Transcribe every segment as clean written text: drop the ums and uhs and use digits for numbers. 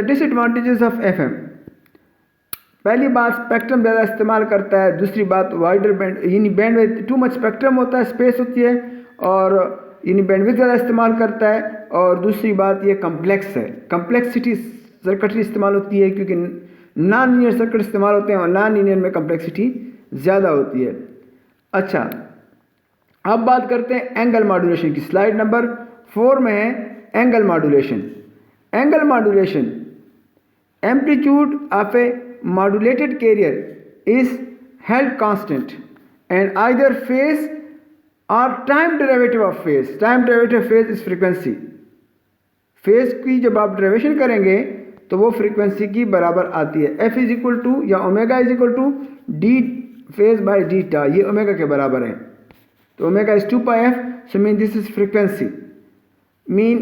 Disadvantages of FM. पहली बात spectrum ज़्यादा इस्तेमाल करता है, दूसरी बात वाइडर बैंड यानी बैंडविड्थ टू मच स्पेक्ट्रम होता है, स्पेस होती है, और यानी बैंडविड्थ ज़्यादा इस्तेमाल करता है, और दूसरी बात ये कम्प्लेक्स है, कम्प्लेक्सिटी सर्किटरी इस्तेमाल होती है क्योंकि नॉन लीनियर सर्किट इस्तेमाल होते हैं और नॉन लीनियर में कम्प्लेक्सिटी ज़्यादा होती है। अच्छा, अब बात करते हैं एंगल मॉड्यूलेशन की। स्लाइड नंबर 4 में है angle modulation. Angle modulation, amplitude of A modulated carrier is held constant and either phase or time derivative of phase. Time derivative of phase is frequency. Phase की जब आप derivation करेंगे तो वो frequency की बराबर आती है। एफ इज इक्वल टू या omega is equal to D phase by D T, ये ओमेगा के बराबर है। तो omega is 2 pi F, so mean this is frequency. Mean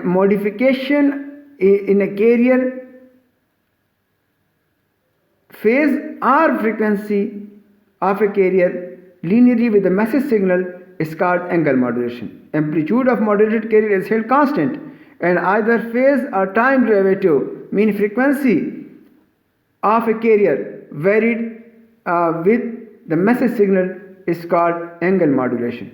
modification in a carrier phase or frequency of a carrier linearly with the message signal is called angle modulation. Amplitude of modulated carrier is held constant and either phase or time derivative mean frequency of a carrier varied with the message signal is called angle modulation.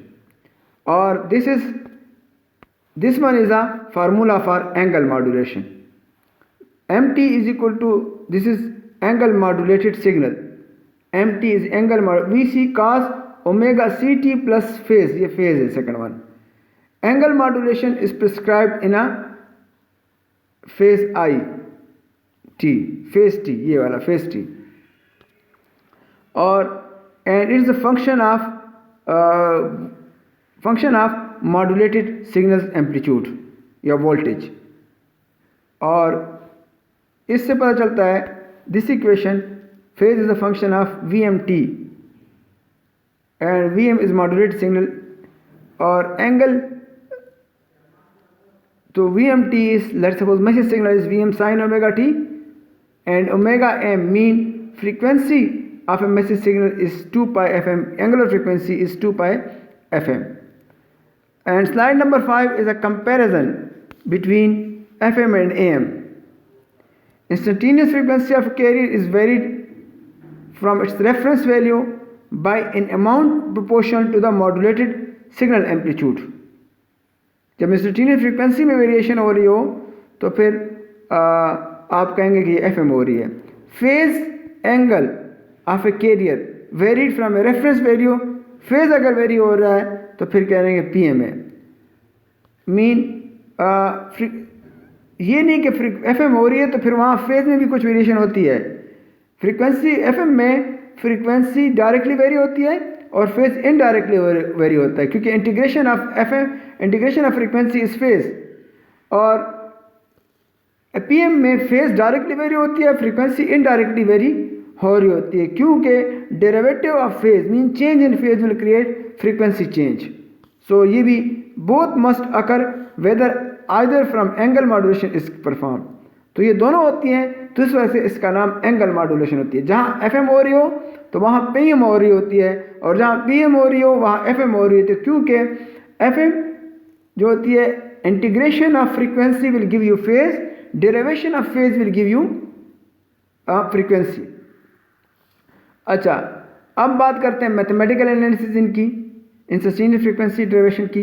Or this one is a formula for angle modulation. MT is equal to, this is angle modulated signal, MT is angle VC cos omega CT plus phase, ये phase है second one. Angle modulation is prescribed in a phase I T, phase T, ये वाला phase T, और and it is a function of modulated signals amplitude या voltage। और इससे पता चलता है this equation, phase is a function of VMT and VM is modulated signal, और angle, तो VMT is, let's suppose message signal is VM sin omega t and omega m mean frequency of a message signal is 2 pi fm, angular frequency is 2 pi fm. And slide number 5 is a comparison between FM and AM. Instantaneous frequency of a carrier is varied from its reference value by an amount proportional to the modulated signal amplitude. जब instantaneous frequency में variation हो रही हो तो फिर आप कहेंगे कि FM हो रही है। Phase angle of a carrier varied from a reference value, phase अगर वेरी हो रहा है तो फिर कहेंगे PM है। मीन ये नहीं कि FM हो रही है तो फिर वहाँ फेज में भी कुछ वेरिएशन होती है। फ्रीक्वेंसी FM में फ्रीक्वेंसी डायरेक्टली वेरी होती है और फेज इनडायरेक्टली वेरी होता है, क्योंकि integration of frequency is phase, और PM में फेज डायरेक्टली वेरी होती है, फ्रीक्वेंसी इनडायरेक्टली वेरी हो रही होती है, क्योंकि derivative of phase mean change in phase will create frequency change. So ये भी both must occur whether either from angle modulation is perform. तो ये दोनों होती हैं, तो इस वजह से इसका नाम एंगल मॉड्यूलेशन होती है। जहाँ FM हो रही हो तो वहाँ PM हो रही होती है, और जहाँ PM हो रही हो वहाँ FM हो रही होती है, क्योंकि FM जो होती है integration of frequency will give you phase, derivation of phase will give you frequency. अच्छा, अब बात करते हैं मैथमेटिकल एनालिसिस इनकी, इंस्टेंटेनियस फ्रीक्वेंसी डेरिवेशन की।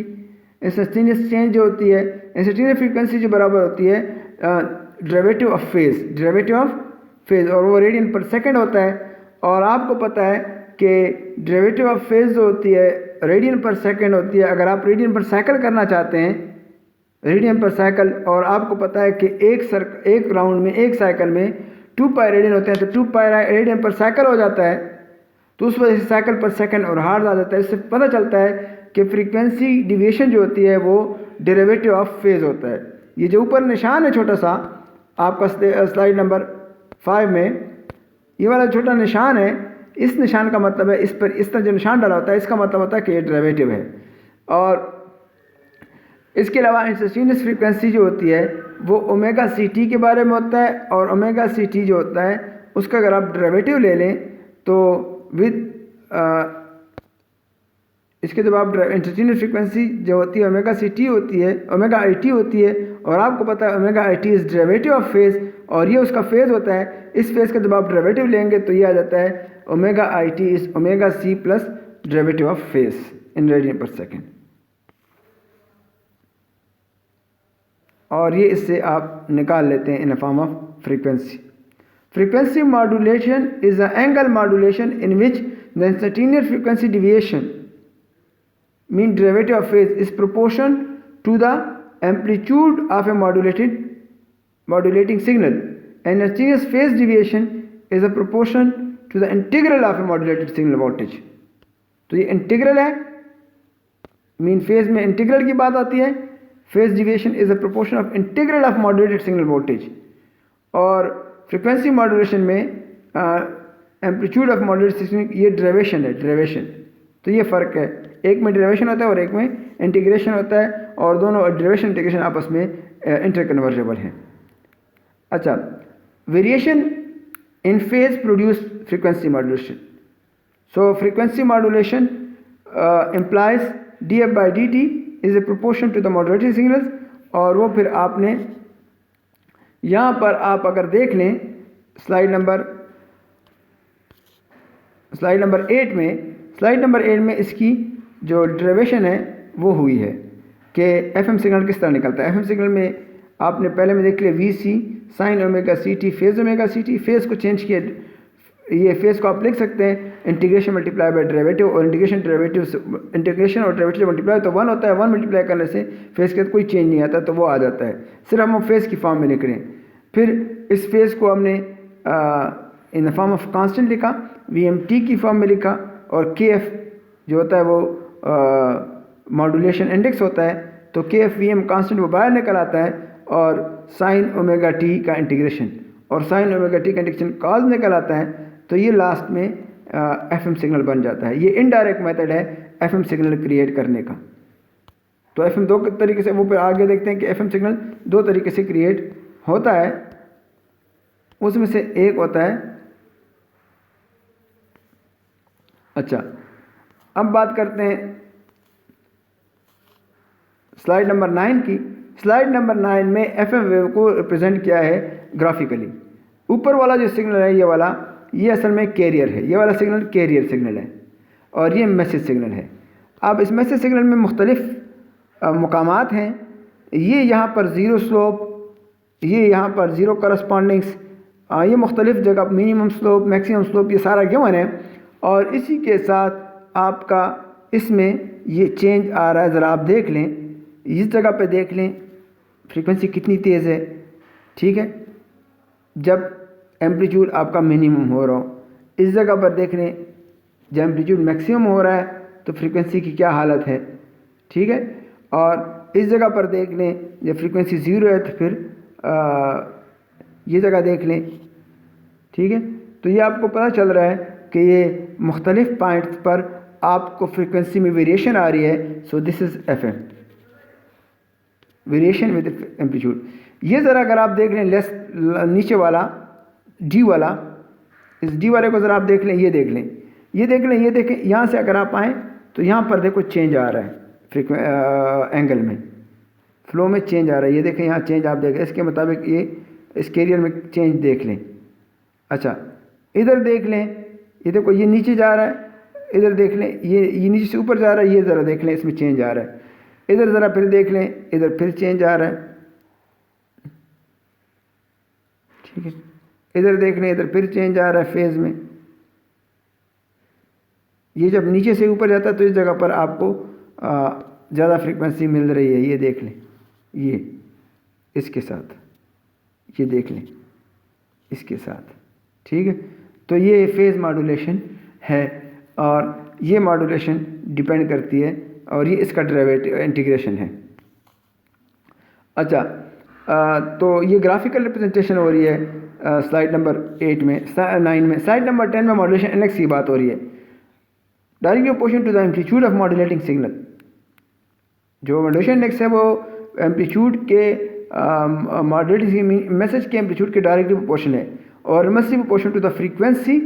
इंस्टेंटेनियस चेंज जो होती है, इंस्टेंटेनियस फ्रीक्वेंसी जो बराबर होती है डेरिवेटिव ऑफ फेज, और वो रेडियन पर सेकंड होता है। और आपको पता है कि डेरिवेटिव ऑफ फेज जो होती है रेडियन पर सेकंड होती है। अगर आप रेडियन पर साइकिल करना चाहते हैं, रेडियन पर साइकिल, और आपको पता है कि एक राउंड में, एक साइकिल में 2 पाई रेडियन होते हैं, तो 2 पाई रेडियन पर साइकिल हो जाता है, तो उस वजह से साइकिल पर सेकंड और हार्ड आ जाता है। इससे पता चलता है कि फ्रीक्वेंसी डिविएशन जो होती है वो डेरिवेटिव ऑफ फेज होता है। ये जो ऊपर निशान है छोटा सा आपका स्लाइड नंबर 5 में, ये वाला छोटा निशान है, इस निशान का मतलब है, इस पर इस तरह जो निशान डाला होता है इसका मतलब होता है कि ये डेरिवेटिव है। और इसके अलावा इंस्टेंटेनियस फ्रीक्वेंसी जो होती है वो ओमेगा CT के बारे में होता है, और ओमेगा CT जो होता है उसका अगर आप डेरिवेटिव ले लें तो विद इसके जब आप इंटरचेंज फ्रीक्वेंसी जो होती है ओमेगा सी टी होती है, ओमेगा आई टी होती है, और आपको पता है omega I T is derivative of phase, और ये उसका फेज़ होता है। इस फेज़ का जब आप डेरिवेटिव लेंगे तो ये आ जाता है omega I T is omega C plus derivative of phase in radian per second. और ये इससे आप निकाल लेते हैं in the form of frequency. Frequency modulation is a angle modulation in which the instantaneous frequency deviation mean derivative of phase is proportion to the amplitude of a modulating signal, and instantaneous phase deviation is a proportion to the integral of a modulated signal voltage। तो ये integral है, mean phase में integral की बात आती है। Phase deviation is a proportion of integral of modulated signal voltage. और frequency modulation में एम्पलीट्यूड ऑफ मॉड्यूलेटेड सिग्नल ये डेरिवेशन है, डेरिवेशन। तो ये फ़र्क है, एक में डेरिवेशन होता है और एक में इंटीग्रेशन होता है, और दोनों डेरिवेशन इंटीग्रेशन आपस में इंटरकन्वर्जेबल हैं। अच्छा, variation in phase produce frequency modulation. So frequency modulation implies D F by D T is a proportion to the modulated signals. और वो फिर आपने यहाँ पर आप अगर देख लें स्लाइड नंबर 8 में इसकी जो डेरिवेशन है वो हुई है कि एफएम सिग्नल किस तरह निकलता है। एफएम सिग्नल में आपने पहले में देख लिया V C sine omega C T, phase omega C T. Phase को चेंज किया, ये फेज़ को आप लिख सकते हैं इंटीग्रेशन मल्टीप्लाई बाय डेरिवेटिव, और इंटीग्रेशन और डेरिवेटिव मल्टीप्लाई तो 1 होता है, 1 मल्टीप्लाई करने से फेज़ के कोई चेंज नहीं आता, तो वो आ जाता है। सिर्फ हम फेज़ की फॉर्म में लिख रहे हैं। फिर इस फेज़ को हमने इन द फॉर्म ऑफ कांस्टेंट लिखा, वी एम टी की फॉर्म में लिखा, और के एफ जो होता है वो मॉड्यूलेशन इंडेक्स होता है, तो के एफ वी एम कांस्टेंट वो बाहर निकल आता है, और साइन ओमेगा टी का इंटीग्रेशन, और साइन ओमेगा टी का इंटीग्रेशन कॉज निकल आता है। तो ये लास्ट में एफएम सिग्नल बन जाता है। ये इनडायरेक्ट मेथड है एफएम सिग्नल क्रिएट करने का। तो एफएम दो तरीके से, वो फिर आगे देखते हैं कि एफएम सिग्नल 2 तरीके से क्रिएट होता है। उसमें से एक होता है, अच्छा अब बात करते हैं स्लाइड नंबर 9 की। स्लाइड नंबर 9 में एफएम वेव को रिप्रेजेंट किया है ग्राफिकली। ऊपर वाला जो सिग्नल है ये वाला, ये असल में कैरियर है, ये वाला सिग्नल कैरियर सिग्नल है, और ये मैसेज सिग्नल है। अब इस मैसेज सिग्नल में मुख्तलिफ मकामात हैं। ये यहाँ पर ज़ीरो स्लोप, ये यहाँ पर ज़ीरो करस्पॉन्डिंग्स, ये मुख्तलिफ जगह मिनिमम स्लोप, मैक्सिमम स्लोप, ये सारा गिवन है। और इसी के साथ आपका इसमें ये चेंज आ रहा है, ज़रा आप देख लें, इस जगह पे देख लें फ्रीक्वेंसी कितनी तेज़ है। ठीक है, जब एम्पलीट्यूड आपका मिनिमम हो रहा हो, इस जगह पर देख लें जब एम्पलीट्यूड मैक्सिमम हो रहा है तो फ्रीक्वेंसी की क्या हालत है। ठीक है, और इस जगह पर देख लें जब फ्रीक्वेंसी 0 है तो फिर ये जगह देख लें। ठीक है, तो ये आपको पता चल रहा है कि ये मुख्तलिफ पॉइंट्स पर आपको फ्रीक्वेंसी में वेरिएशन आ रही है। So this is F M, variation with amplitude. ये ज़रा अगर आप देख लें लेस नीचे वाला डी वाला, इस डी वाले को ज़रा आप देख लें, ये देख लें, ये देख लें, ये देखें। यहाँ से अगर आप आएँ तो यहाँ पर देखो चेंज आ रहा है एंगल में, फ्लो में चेंज आ रहा है। ये देखें यहाँ चेंज आप देखें, इसके मुताबिक ये इस कैरियर में चेंज देख लें। अच्छा इधर देख लें, ये देखो ये नीचे जा रहा है, इधर देख लें ये नीचे से ऊपर जा रहा है, ये ज़रा देख लें इसमें चेंज आ रहा है। इधर ज़रा फिर देख लें, इधर फिर चेंज आ रहा है। ठीक है, इधर देख लें, इधर फिर चेंज आ रहा है फेज़ में। ये जब नीचे से ऊपर जाता है तो इस जगह पर आपको ज़्यादा फ्रीक्वेंसी मिल रही है। ये देख लें, ये इसके साथ, ये देख लें इसके साथ। ठीक है, तो ये फेज़ मॉड्यूलेशन है, और ये मॉड्यूलेशन डिपेंड करती है, और ये इसका डेरिवेटिव इंटीग्रेशन है। अच्छा तो ये ग्राफिकल रिप्रेजेंटेशन हो रही है स्लाइड नंबर 9 में। स्लाइड नंबर 10 में मॉड्यूलेशन इंडेक्स की बात हो रही है। Directly proportional to the amplitude of modulating signal. जो मॉड्यूलेशन इंडेक्स है वो एम्पलीट्यूड के मॉड्यूलेटिंग मैसेज के एम्पलीट्यूड के डायरेक्टली प्रोपोर्शनल है, और inversely proportional to the frequency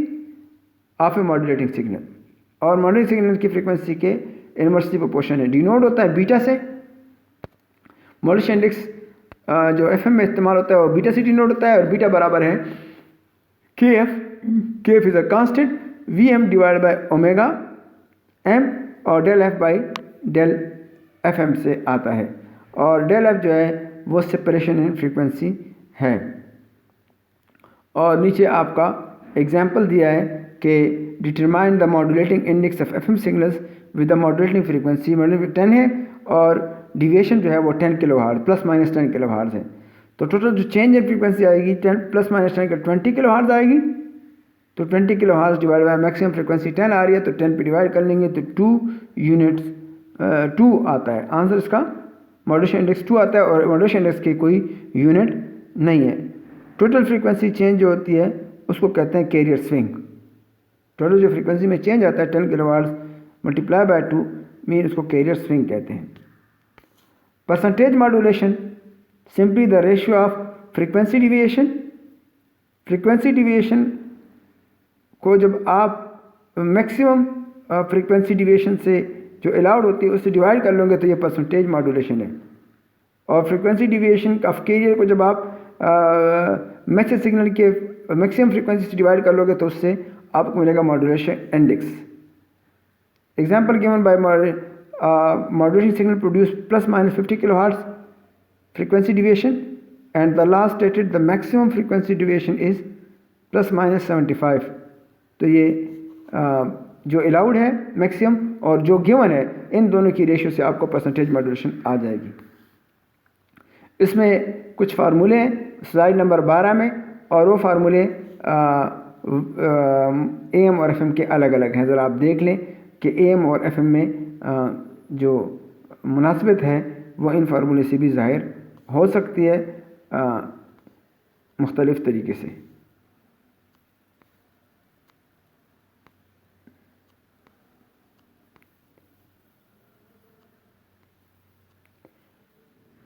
of a modulating signal, और मॉड्यूलेटिंग सिग्नल की फ्रीक्वेंसी के इनवर्सली प्रोपोर्शन है। डिनोट होता है बीटा से। मॉड्यूलेशन इंडेक्स जो एफएम में इस्तेमाल होता है वो बीटा से डिनोट होता है और बीटा बराबर है KF। KF is a constant VM divide by omega M और del F by del FM से आता है और डेल F जो है वो सेपरेशन इन फ्रीक्वेंसी है। और नीचे आपका एग्जाम्पल दिया है कि determine the modulating index of FM signals with the modulating frequency 10 है और डिविएशन जो है वो 10 kHz प्लस माइनस 10 kHz है। तो टोटल जो चेंज इन फ्रीक्वेंसी आएगी 10 प्लस माइनस 10 का 20 kHz आएगी। तो 20 kHz divide by maximum frequency 10 आ रही है तो 10 पे डिवाइड कर लेंगे तो 2 यूनिट्स 2 आता है। आंसर इसका मॉड्यूलेशन इंडेक्स 2 आता है और मॉड्यूलेशन इंडेक्स की कोई यूनिट नहीं है। टोटल फ्रीक्वेंसी चेंज जो होती है उसको कहते हैं कैरियर स्विंग। टोटल जो फ्रीक्वेंसी में चेंज आता है 10 kHz मल्टीप्लाई बाय 2 मीन उसको कैरियर स्विंग कहते हैं। Percentage modulation simply the ratio of frequency deviation. Frequency deviation को जब आप मैक्सिमम फ्रीक्वेंसी डिविएशन से जो अलाउड होती है उससे डिवाइड कर लोगे तो ये परसेंटेज मॉड्यूलेशन है। और फ्रीक्वेंसी डिविएशन ऑफ कैरियर को जब आप मैक्सिमम सिग्नल के मैक्सिमम फ्रीक्वेंसी से डिवाइड कर लोगे तो उससे आपको मिलेगा modulation index. Example given by modulation signal produce plus minus 50 kHz frequency deviation and the last stated the maximum frequency deviation is plus minus 75। तो ये जो अलाउड है मैक्सिमम और जो गिवन है इन दोनों की रेशियो से आपको परसेंटेज मॉड्यूलेशन आ जाएगी। इसमें कुछ फार्मूले हैं स्लाइड नंबर 12 में और वो फार्मूले AM और FM के अलग अलग हैं। ज़रा आप देख लें कि AM और FM में जो मुनासिबत है वो इन फार्मूले से भी ज़ाहिर हो सकती है मुख्तलिफ़ तरीके से।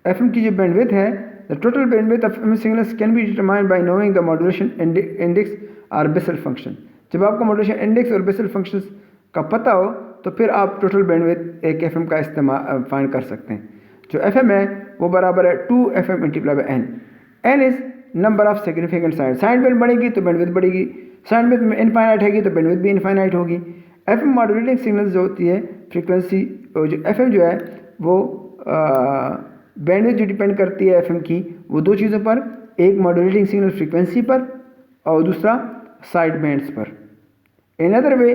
FM की जो बैंडविड्थ है the total bandwidth of FM signals can be determined by knowing the modulation index और बेसल फंक्शन। जब आपको मॉड्यूलेशन इंडेक्स और बेसल फंक्शंस का पता हो तो फिर आप टोटल बैंडविड्थ एक FM का इस्तेमाल फाइंड कर सकते हैं। जो FM है वो बराबर है 2FM multiply by N। N is number of significant side. Side band बढ़ेगी तो बैंडविड्थ बढ़ेगी, साइड बैंड में इनफाइनाइट हैगी तो बैंडविड्थ भी इनफाइनाइट होगी। FM मॉड्यूलेटिंग सिग्नल्स जो होती है फ्रीक्वेंसी जो FM जो है वो बैंडविड्थ जो डिपेंड करती है FM की वो दो चीज़ों पर, एक मॉड्यूलेटिंग सिग्नल फ्रीक्वेंसी पर और दूसरा साइड बैंड्स पर। Another way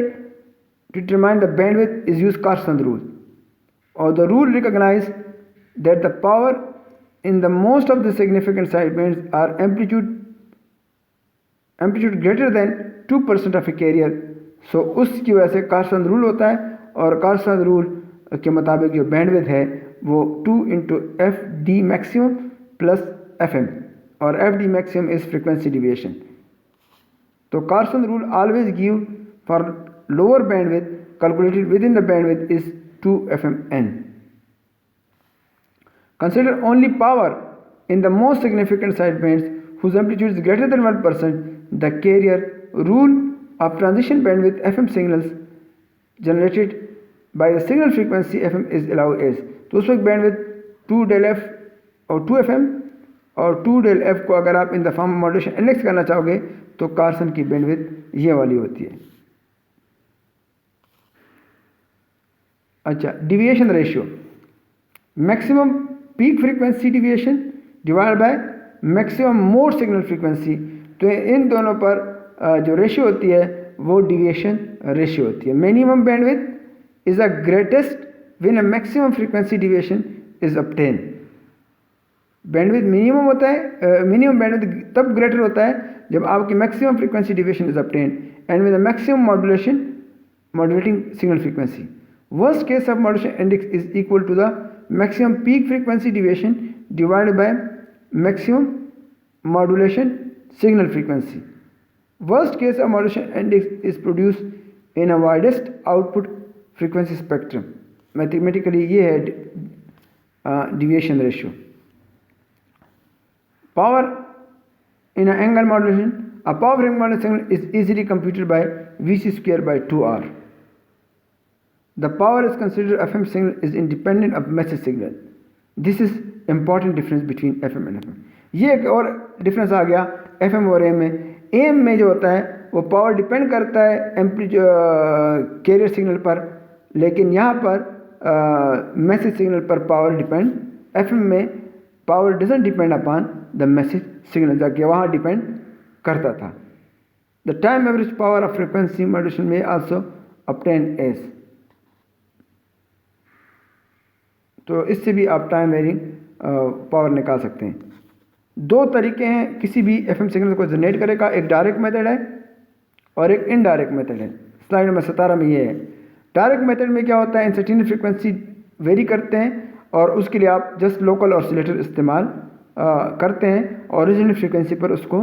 to determine the bandwidth is use Carson rule, or the rule recognize that the power in the most of the significant side bands are amplitude greater than 2% of a carrier। So उसकी वजह से Carson rule होता है और Carson rule के मुताबिक जो bandwidth है वो 2 into FD maximum plus FM और FD maximum is frequency deviation। तो Carson rule always give for lower bandwidth calculated within the bandwidth is 2FMN। Consider only power in the most significant side bands whose amplitude is greater than 1%। The carrier rule of transition bandwidth FM signals generated by the signal frequency FM is allowed as। तो उस वक्त bandwidth 2 del F और 2FM और 2 del F को अगर आप इन the form modulation index करना चाहोगे तो कार्सन की बैंडविड्थ ये वाली होती है। अच्छा, deviation ratio maximum peak frequency deviation divide by maximum mode signal frequency. तो इन दोनों पर जो रेशियो होती है वो डिविएशन रेशियो होती है। Minimum bandwidth is a greatest when a maximum frequency deviation is obtain. Bandwidth minimum होता है, मिनिमम बैंडविड्थ तब ग्रेटर होता है जब आपकी maximum frequency deviation is obtain and with the maximum modulating signal frequency. Worst case of modulation index is equal to the maximum peak frequency deviation divided by maximum modulation signal frequency। Worst case of modulation index is produced in a widest output frequency spectrum। Mathematically ये है deviation ratio। Power in an angle modulation, a power in modulation signal is easily computed by VC square by 2R। The power is considered FM signal is independent of message signal. This is important difference between FM and FM. ये एक और difference आ गया FM और AM में. AM में जो होता है वो पावर डिपेंड करता है कैरियर सिग्नल पर, लेकिन यहाँ पर मैसेज सिग्नल पर पावर डिपेंड. FM में power doesn't depend upon the message signal, जाके वहाँ डिपेंड करता था. The time average power of frequency modulation में आल्सो ऑब्टेन एज. तो इससे भी आप टाइम वेरिंग पावर निकाल सकते हैं. दो तरीके हैं किसी भी FM सिग्नल को जनरेट करेगा, एक डायरेक्ट मेथड है और एक इनडायरेक्ट मेथड है. स्लाइड नंबर 17 में ये है. डायरेक्ट मेथड में क्या होता है, इंस्टेंटेनियस फ्रीक्वेंसी वेरी करते हैं और उसके लिए आप जस्ट लोकल ऑसिलेटर इस्तेमाल करते हैं, ओरिजिनल फ्रीक्वेंसी पर उसको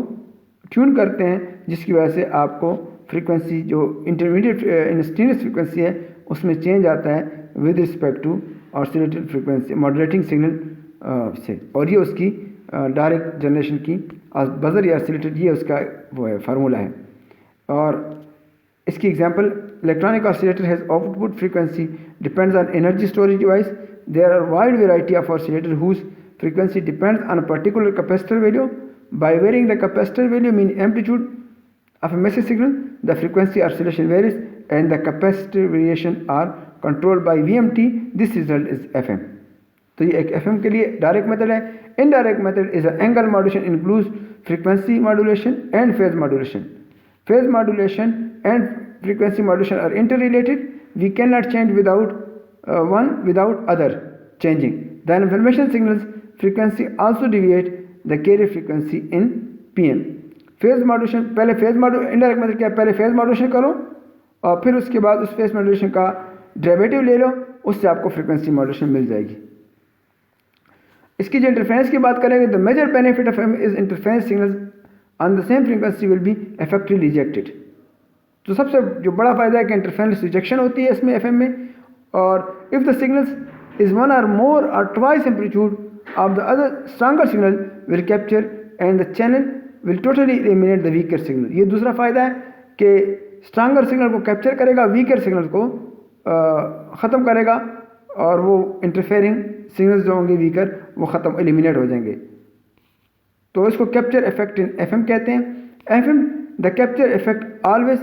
ट्यून करते हैं, जिसकी वजह से आपको फ्रीक्वेंसी जो इंटरमीडिएट इंस्टेंटेनियस फ्रीक्वेंसी है उसमें चेंज आता है with respect to oscillated frequency modulating signal से. और ये उसकी डायरेक्ट जनरेशन की बजर या ऑसिलेटेड, ये उसका वो है फार्मूला है. और इसकी example electronic oscillator has output frequency depends on energy storage device. There are wide variety of oscillator whose frequency depends on a particular capacitor value. By varying the capacitor value mean amplitude of a message signal, the frequency oscillation varies and the capacitor variation are controlled by VMT. This result is FM. तो ये एक FM के लिए direct method है. Indirect method is angle modulation, includes frequency modulation and phase modulation. Phase modulation and frequency modulation are interrelated. We can not change without one without other changing. The information signals frequency also deviate the carrier frequency in PM. Phase modulation, पहले phase modulation, indirect method क्या है, पहले phase modulation करो और फिर उसके बाद उस फेज मॉड्यूलेशन का डेरिवेटिव ले लो, उससे आपको फ्रीक्वेंसी मॉड्यूलेशन मिल जाएगी. इसकी जो इंटरफेरेंस की बात करेंगे, the major benefit of FM is interference signals on the same frequency will be effectively rejected. तो सबसे जो बड़ा फायदा है कि इंटरफेरेंस रिजेक्शन होती है इसमें FM में. और if the signals is one और मोर और twice amplitude of the other stronger signal will capture and the channel will totally eliminate the weaker signal. ये दूसरा फ़ायदा है कि स्ट्रॉन्गर सिग्नल को कैप्चर करेगा, वीकर सिग्नल को ख़त्म करेगा और वो इंटरफेयरिंग सिग्नल्स जो होंगे वीकर वो ख़त्म एलिमिनेट हो जाएंगे. तो इसको कैप्चर इफेक्ट इन FM कहते हैं. FM the capture effect always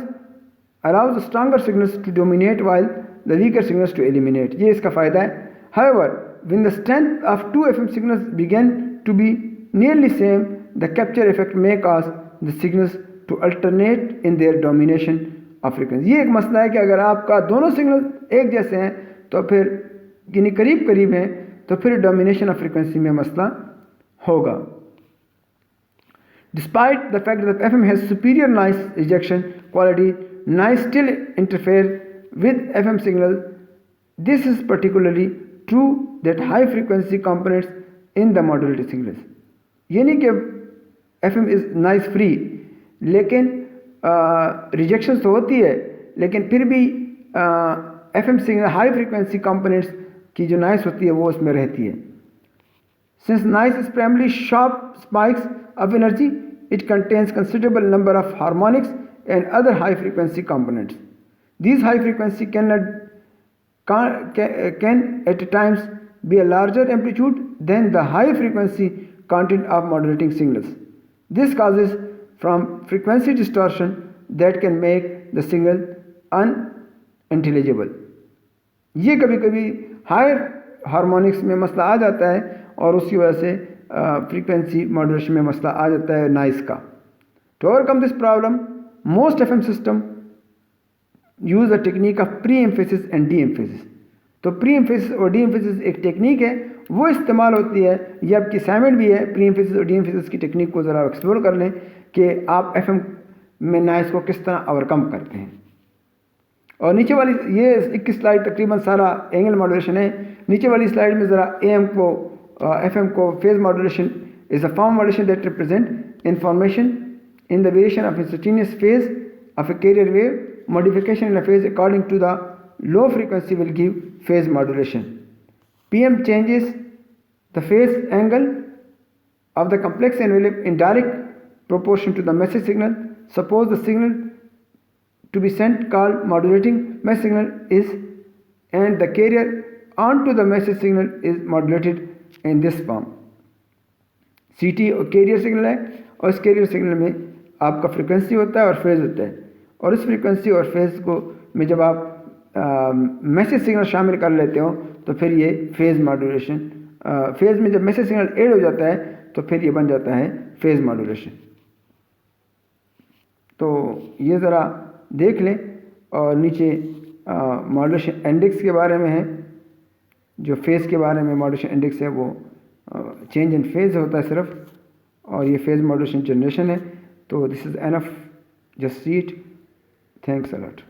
allows the stronger signals to dominate while the weaker signals to eliminate. ये इसका फ़ायदा है. However when the strength of two FM signals began to be nearly same, the capture effect may cause the signals to alternate in their domination of frequency. ये एक मसला है कि अगर आपका दोनों सिग्नल एक जैसे हैं तो फिर यानी करीब करीब हैं तो फिर डोमिनेशन ऑफ फ्रीक्वेंसी में मसला होगा. Despite the fact that FM has superior noise rejection quality, noise still interfere with FM signal. This is particularly true that high frequency components in the modulated signals. यानी कि FM is noise free, लेकिन rejection तो होती है, लेकिन फिर भी FM signal high frequency components की जो नॉइस होती है वो उसमें रहती है. Since noise is primarily sharp spikes of energy, it contains considerable number of harmonics and other high frequency components. These high frequency can at times be a larger amplitude than the high frequency content of modulating signals. This causes from frequency distortion that can make the signal unintelligible. ये कभी कभी higher harmonics में मसला आ जाता है और उसकी वजह से फ्रीक्वेंसी मॉड्यूलेशन में मसला आ जाता है नॉइस का. To overcome this problem, most FM system use the technique of pre-emphasis and de-emphasis. तो प्री एम्फेसिस और डी एम्फेसिस एक टेक्निक है, वो इस्तेमाल होती है. ये आपकी असाइनमेंट भी है, प्री एम्फेसिस और डी एम्फेसिस की टेक्निक को ज़रा एक्सप्लोर कर लें कि आप FM में नॉइस को किस तरह ओवरकम करते हैं. और नीचे वाली ये 21 स्लाइड तकरीबन सारा एंगल मॉड्यूलेशन है. नीचे वाली स्लाइड में ज़रा AM को FM को phase modulation is a form modulation that represent information in the variation of instantaneous phase of a carrier wave. Modification in a phase according to the low frequency will give phase modulation. PM changes the phase angle of the complex envelope in direct proportion to the message signal. Suppose the signal to be sent called modulating message signal is and the carrier onto the message signal is modulated in this form. CT और carrier signal है, और इस carrier signal में आपका frequency होता है और phase होता है, और इस फ्रिक्वेंसी और फेज़ को में जब आप मैसेज सिग्नल शामिल कर लेते हो तो फिर ये फेज़ मॉड्यूलेशन, फेज़ में जब मैसेज सिग्नल ऐड हो जाता है तो फिर ये बन जाता है फेज़ मॉड्यूलेशन। तो ये ज़रा देख लें, और नीचे मॉड्यूलेशन इंडेक्स के बारे में है, जो फेज़ के बारे में मॉड्यूलेशन इंडेक्स है वो चेंज इन फेज़ होता है सिर्फ, और ये फेज़ मॉड्यूलेशन जनरेशन है। तो this is enough, just see it. Thanks a lot.